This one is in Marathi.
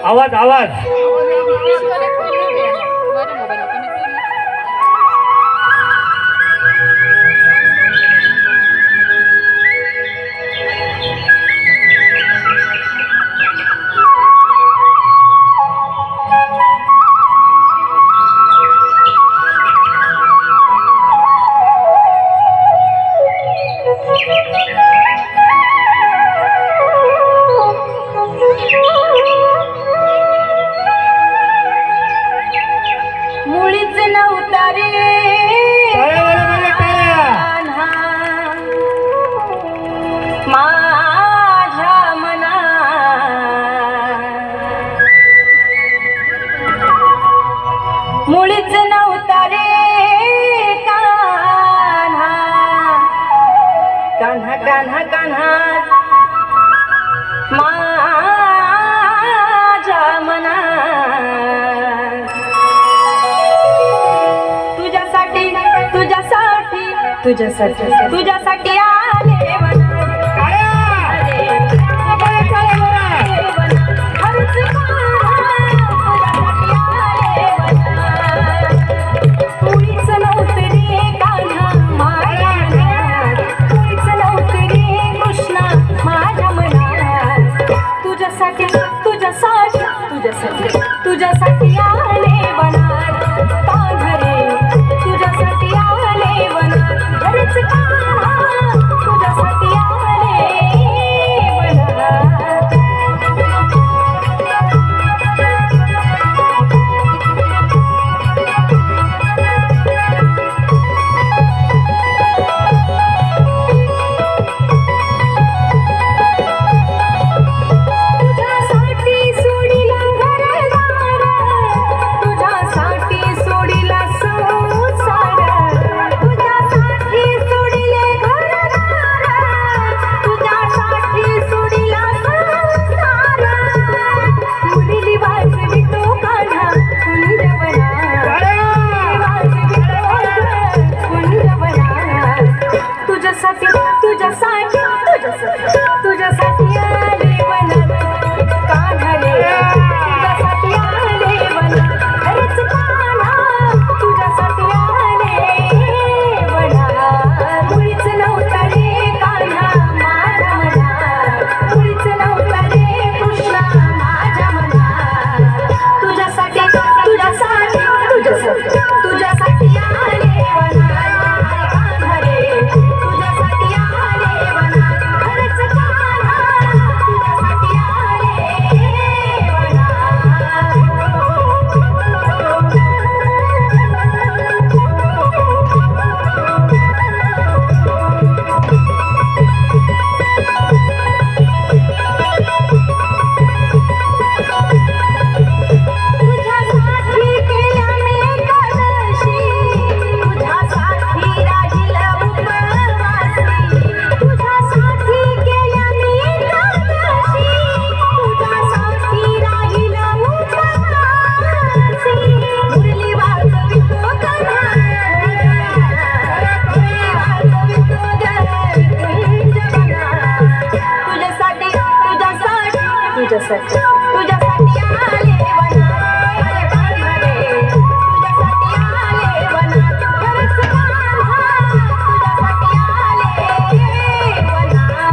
आवाज आवाज मुळीच नव्हता रे माझ्या मना मुळीच नव्हता रे कान्हा कान्हा कान्हा कान्हा माझ्या मना तुझ्यासाठी आले मुळीच नव्हते रे कान्हा माझ्या मनात मुळीच नव्हते रे कृष्णा माझ्या मनात तुझ्यासाठी तुझ्यासाठी तुझ्यासाठी तुझ्यासाठी आले बनात कान्हा रे तुझ्यासाठी आले बनात खरंच कान्हा तुझ्यासाठी आले बनात तुझ्यासाठी आले बनात कान्हा रे तुझ्यासाठी आले बनात खरंच कान्हा तुझ्यासाठी आले बनात मुळीच नव्हता रे कान्हा माझ्या मनात मुळीच नव्हता रे कृष्णा माझ्या मनात तुझ्यासाठी तुझ्यासाठी तुझ्यासाठी तुझ्यासाठी आले बनात कान्हा रे तुझ्यासाठी आले बनात खरंच कान्हा तुझ्यासाठी आले तुझ्यासाठी केल्या मी एकादशी तुझ्यासाठी राहिलं उपवासी तुझ्यासाठी केल्या मी एकादशी तुझ्यासाठी राहिलं उपवासी मुरली वाजवितो कान्हा वाजवितो तुझ्यासाठी तुझ्यासाठी तुझ्यासाठी तुझ्यासाठी आले बनात कान्हा रे तुझ्यासाठी आले बनात खरंच कान्हा तुझ्यासाठी आले बनात